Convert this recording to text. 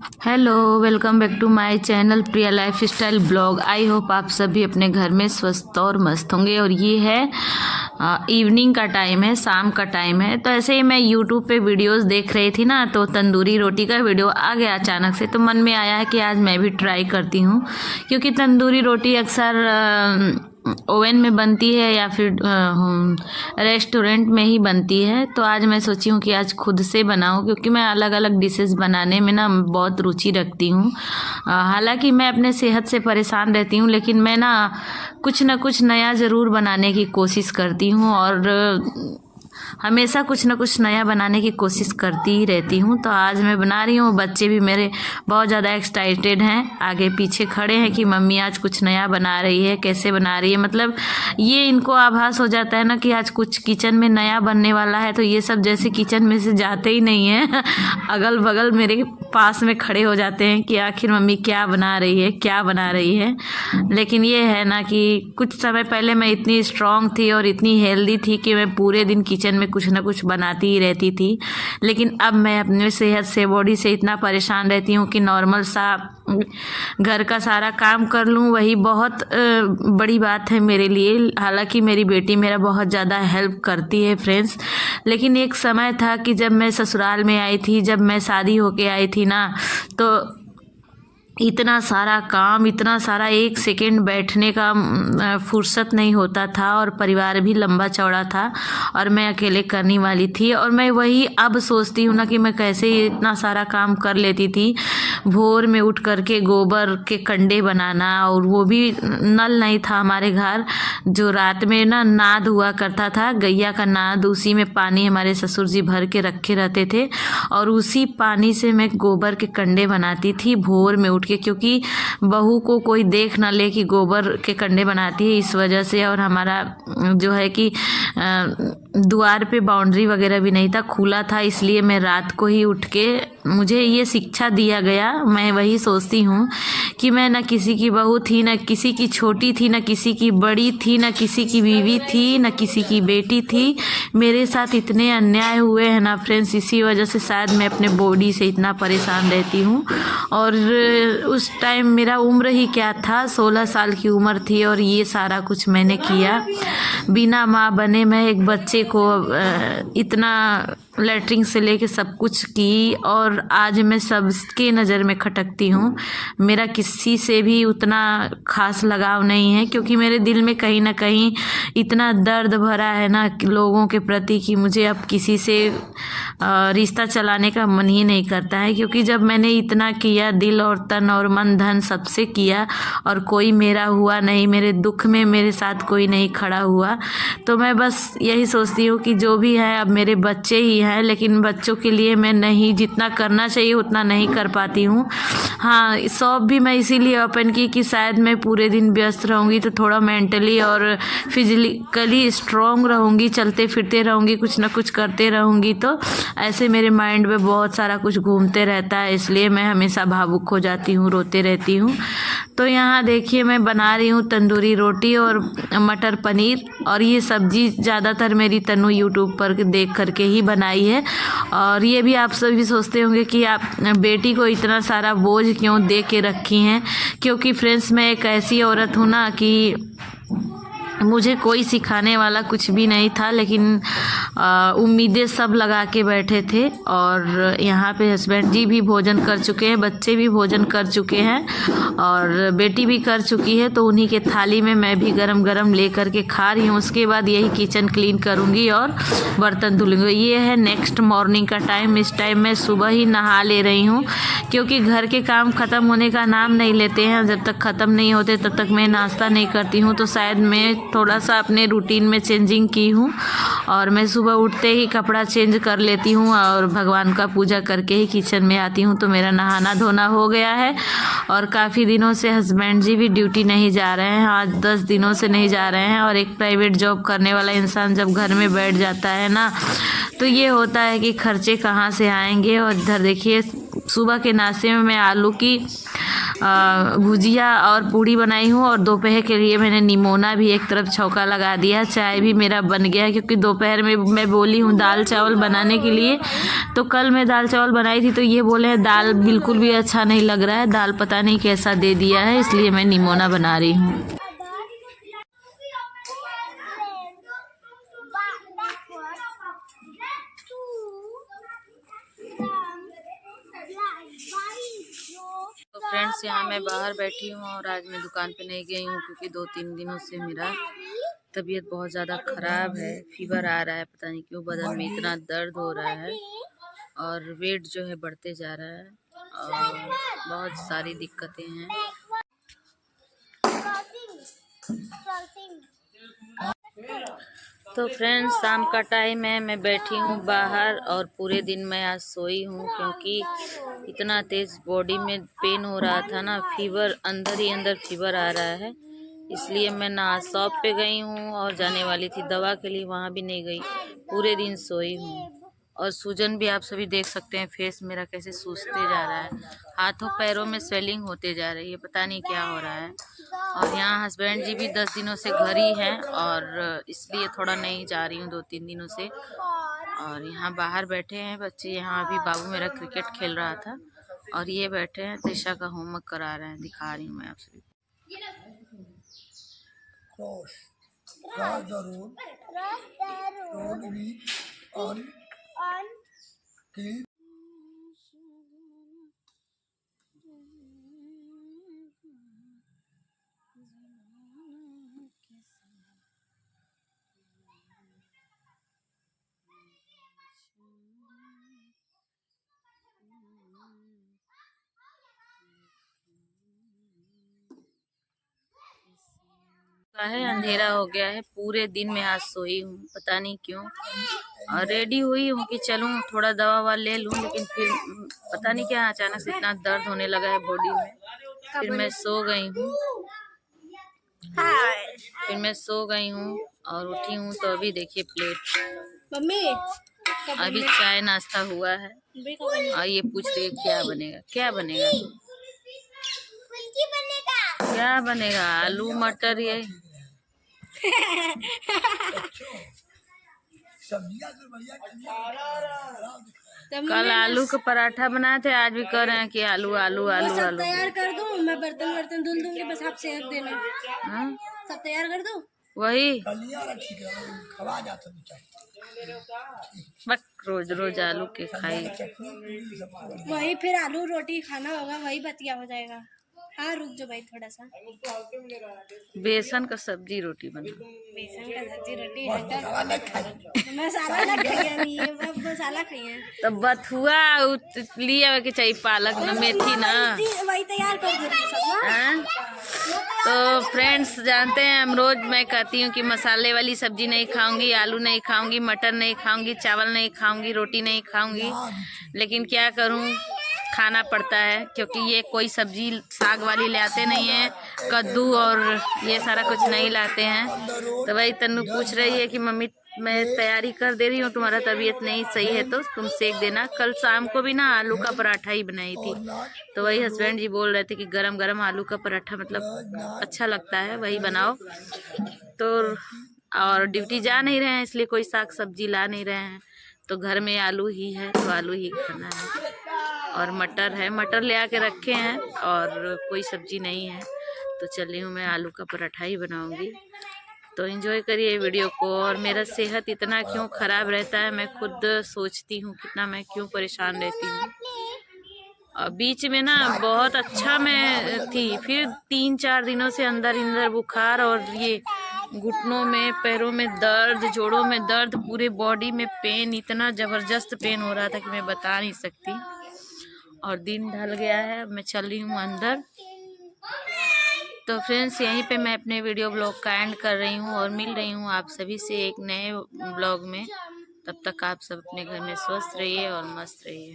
Hello, welcome back to my channel Priya lifestyle blog. I hope आप सभी अपने घर में स्वस्थ और मस्त होंगे। और ये है इवनिंग का टाइम है, शाम का टाइम है। तो ऐसे ही मैं यूट्यूब पे वीडियोस देख रही थी ना, तो तंदूरी रोटी का वीडियो आ गया अचानक से। तो मन में आया है कि आज मैं भी ट्राई करती हूँ, क्योंकि तंदूरी रोटी अक्सर ओवन में बनती है या फिर रेस्टोरेंट में ही बनती है। तो आज मैं सोची हूँ कि आज खुद से बनाऊँ, क्योंकि मैं अलग अलग डिशेस बनाने में ना बहुत रुचि रखती हूँ। हालांकि मैं अपने सेहत से परेशान रहती हूँ, लेकिन मैं ना कुछ नया ज़रूर बनाने की कोशिश करती हूँ और हमेशा कुछ ना कुछ नया बनाने की कोशिश करती ही रहती हूँ। तो आज मैं बना रही हूँ। बच्चे भी मेरे बहुत ज़्यादा एक्साइटेड हैं, आगे पीछे खड़े हैं कि मम्मी आज कुछ नया बना रही है, कैसे बना रही है। मतलब ये इनको आभास हो जाता है ना कि आज कुछ किचन में नया बनने वाला है। तो ये सब जैसे किचन में से जाते ही नहीं हैं अगल बगल मेरे पास में खड़े हो जाते हैं कि आखिर मम्मी क्या बना रही है, क्या बना रही है। लेकिन ये है ना कि कुछ समय पहले मैं इतनी स्ट्रांग थी और इतनी हेल्दी थी कि मैं पूरे दिन किचन में कुछ ना कुछ बनाती ही रहती थी। लेकिन अब मैं अपने सेहत से, बॉडी से इतना परेशान रहती हूँ कि नॉर्मल सा घर का सारा काम कर लूँ, वही बहुत बड़ी बात है मेरे लिए। हालांकि मेरी बेटी मेरा बहुत ज़्यादा हेल्प करती है फ्रेंड्स। लेकिन एक समय था कि जब मैं ससुराल में आई थी, जब मैं शादी होके आई थी ना, तो इतना सारा काम, इतना सारा, एक सेकेंड बैठने का फुर्सत नहीं होता था। और परिवार भी लंबा चौड़ा था और मैं अकेले करने वाली थी। और मैं वही अब सोचती हूँ ना कि मैं कैसे इतना सारा काम कर लेती थी। भोर में उठ करके गोबर के कंडे बनाना, और वो भी नल नहीं था हमारे घर, जो रात में ना नाद हुआ करता था, गैया का नाद, उसी में पानी हमारे ससुर जी भर के रखे रहते थे और उसी पानी से मैं गोबर के कंडे बनाती थी भोर में के, क्योंकि बहू को कोई देख ना ले कि गोबर के कंडे बनाती है, इस वजह से। और हमारा जो है कि द्वार पे बाउंड्री वगैरह भी नहीं था, खुला था, इसलिए मैं रात को ही उठ के, मुझे ये शिक्षा दिया गया। मैं वही सोचती हूँ कि मैं ना किसी की बहू थी, ना किसी की छोटी थी, ना किसी की बड़ी थी, ना किसी की बीवी थी, ना किसी की बेटी थी। मेरे साथ इतने अन्याय हुए हैं ना फ्रेंड्स, इसी वजह से शायद मैं अपने बॉडी से इतना परेशान रहती हूँ। और उस टाइम मेरा उम्र ही क्या था, 16 साल की उम्र थी, और ये सारा कुछ मैंने किया। बिना माँ बने मैं एक बच्चे को इतना लेटरिंग से लेके सब कुछ की, और आज मैं सबके नज़र में खटकती हूँ। मेरा किसी से भी उतना खास लगाव नहीं है, क्योंकि मेरे दिल में कहीं ना कहीं इतना दर्द भरा है ना लोगों के प्रति कि मुझे अब किसी से रिश्ता चलाने का मन ही नहीं करता है। क्योंकि जब मैंने इतना किया, दिल और तन और मन धन सबसे किया, और कोई मेरा हुआ नहीं, मेरे दुख में मेरे साथ कोई नहीं खड़ा हुआ, तो मैं बस यही सोचती हूँ कि जो भी है अब मेरे बच्चे ही हैं। लेकिन बच्चों के लिए मैं नहीं, जितना करना चाहिए उतना नहीं कर पाती हूँ। हाँ, शॉप भी मैं इसीलिए ओपन की कि शायद मैं पूरे दिन व्यस्त रहूँगी तो थोड़ा मेंटली और फिजिकली स्ट्रॉन्ग रहूँगी, चलते फिरते रहूँगी, कुछ ना कुछ करते रहूँगी। तो ऐसे मेरे माइंड में बहुत सारा कुछ घूमते रहता है, इसलिए मैं हमेशा भावुक हो जाती हूँ, रोते रहती हूँ। तो यहाँ देखिए मैं बना रही हूँ तंदूरी रोटी और मटर पनीर, और ये सब्जी ज़्यादातर मेरी तनु यूट्यूब पर देख करके ही बनाई है। और ये भी आप सभी सोचते होंगे कि आप बेटी को इतना सारा बोझ क्यों दे के रखी हैं। क्योंकि फ्रेंड्स, मैं एक ऐसी औरत हूँ ना कि मुझे कोई सिखाने वाला कुछ भी नहीं था, लेकिन उम्मीदें सब लगा के बैठे थे। और यहाँ पे हस्बैंड जी भी भोजन कर चुके हैं, बच्चे भी भोजन कर चुके हैं, और बेटी भी कर चुकी है। तो उन्हीं के थाली में मैं भी गरम गरम ले करके खा रही हूँ। उसके बाद यही किचन क्लीन करूँगी और बर्तन धुलूँगी। ये है नेक्स्ट मॉर्निंग का टाइम। इस टाइम मैं सुबह ही नहा ले रही हूँ, क्योंकि घर के काम ख़त्म होने का नाम नहीं लेते हैं। जब तक ख़त्म नहीं होते तब तक मैं नाश्ता नहीं करती हूँ। तो शायद मैं थोड़ा सा अपने रूटीन में चेंजिंग की हूँ, और मैं सुबह उठते ही कपड़ा चेंज कर लेती हूँ और भगवान का पूजा करके ही किचन में आती हूँ। तो मेरा नहाना धोना हो गया है। और काफ़ी दिनों से हस्बैंड जी भी ड्यूटी नहीं जा रहे हैं, आज 10 दिनों से नहीं जा रहे हैं। और एक प्राइवेट जॉब करने वाला इंसान जब घर में बैठ जाता है ना, तो ये होता है कि खर्चे कहाँ से आएंगे। और इधर देखिए सुबह के नाश्ते में मैं आलू की भुजिया और पूड़ी बनाई हूँ और दोपहर के लिए मैंने निमोना भी एक तरफ छौंका लगा दिया। चाय भी मेरा बन गया क्योंकि दोपहर में मैं बोली हूँ दाल चावल बनाने के लिए, तो कल मैं दाल चावल बनाई थी तो ये बोले दाल बिल्कुल भी अच्छा नहीं लग रहा है, दाल पता नहीं कैसा दे दिया है, इसलिए मैं निमोना बना रही हूँ। तो फ्रेंड्स यहाँ मैं बाहर बैठी हूँ और आज मैं दुकान पे नहीं गई हूँ क्योंकि 2-3 दिनों से मेरा तबीयत बहुत ज़्यादा ख़राब है। फीवर आ रहा है, पता नहीं क्यों बदन में इतना दर्द हो रहा है और वेट जो है बढ़ते जा रहा है और बहुत सारी दिक्कतें हैं। तो फ्रेंड्स शाम का टाइम है, मैं बैठी हूँ बाहर और पूरे दिन मैं आज सोई हूँ क्योंकि इतना तेज़ बॉडी में पेन हो रहा था ना, फीवर अंदर ही अंदर फीवर आ रहा है, इसलिए मैं ना शॉप पे गई हूँ और जाने वाली थी दवा के लिए, वहाँ भी नहीं गई, पूरे दिन सोई हूँ। और सूजन भी आप सभी देख सकते हैं, फेस मेरा कैसे सूजते जा रहा है, हाथों पैरों में स्वेलिंग होते जा रही है, पता नहीं क्या हो रहा है। और यहाँ हस्बैंड जी भी 10 दिनों से घर ही हैं और इसलिए थोड़ा नहीं जा रही हूँ 2-3 दिनों से। और यहाँ बाहर बैठे हैं बच्चे, यहाँ अभी बाबू मेरा क्रिकेट खेल रहा था और ये बैठे हैं त्रिशा का होमवर्क करा रहे हैं, दिखा रही हूँ मैं आप सभी को। है अंधेरा हो गया है, पूरे दिन में आज सोई हूँ, पता नहीं क्यों। और रेडी हुई हूँ कि चलूँ थोड़ा दवा ववा ले लूँ, लेकिन फिर पता नहीं क्या अचानक से इतना दर्द होने लगा है बॉडी में, फिर मैं सो गई हूँ और उठी हूँ तो अभी देखिए प्लेट मम्मी अभी चाय नाश्ता हुआ है और ये पूछ रही है क्या बनेगा क्या बनेगा, आलू मटर ये कल आलू का पराठा बनाए थे, आज भी कह रहे हैं कि आलू आलू आलू आलू। तैयार कर दूं, मैं बर्तन धुल दूंगी, बस आप सेक देना। सब तैयार कर दूं, वही बस रोज रोज आलू के खाई, वही फिर आलू रोटी खाना होगा, वही बतिया हो जाएगा। हाँ रुक जाओ भाई थोड़ा सा। बेसन का सब्जी रोटी बना, बेसन का सब्जी रोटी मसाला नहीं, मसाला खाइए तो बथुआ लिया के चाहिए, पालक न मेथी ना, वही तैयार कर दो। तो फ्रेंड्स जानते हैं हम रोज मैं कहती हूँ कि मसाले वाली सब्जी नहीं खाऊंगी, आलू नहीं खाऊंगी, मटर नहीं खाऊंगी, चावल नहीं खाऊंगी, रोटी नहीं खाऊंगी, लेकिन क्या करूँ खाना पड़ता है क्योंकि ये कोई सब्जी साग वाली लाते नहीं है, कद्दू और ये सारा कुछ नहीं लाते हैं। तो वही तन्नू पूछ रही है कि मम्मी मैं तैयारी कर दे रही हूँ, तुम्हारा तबीयत नहीं सही है तो तुम सेक देना। कल शाम को भी ना आलू का पराठा ही बनाई थी, तो वही हस्बैंड जी बोल रहे थे कि गरम गरम आलू का पराठा मतलब अच्छा लगता है, वही बनाओ। तो और ड्यूटी जा नहीं रहे हैं इसलिए कोई साग सब्जी ला नहीं रहे हैं, तो घर में आलू ही है तो आलू ही खाना है। और मटर है, मटर ले आके रखे हैं और कोई सब्जी नहीं है, तो चली हूँ मैं आलू का पराठा ही बनाऊंगी। तो एंजॉय करिए वीडियो को। और मेरा सेहत इतना क्यों ख़राब रहता है मैं खुद सोचती हूँ, कितना मैं क्यों परेशान रहती हूँ। और बीच में ना बहुत अच्छा मैं थी, फिर 3-4 दिनों से अंदर बुखार और ये घुटनों में पैरों में दर्द, जोड़ों में दर्द, पूरे बॉडी में पेन, इतना ज़बरदस्त पेन हो रहा था कि मैं बता नहीं सकती। और दिन ढल गया है, मैं चल रही हूँ अंदर। तो फ्रेंड्स यहीं पे मैं अपने वीडियो ब्लॉग का एंड कर रही हूँ और मिल रही हूँ आप सभी से एक नए ब्लॉग में। तब तक आप सब अपने घर में स्वस्थ रहिए और मस्त रहिए।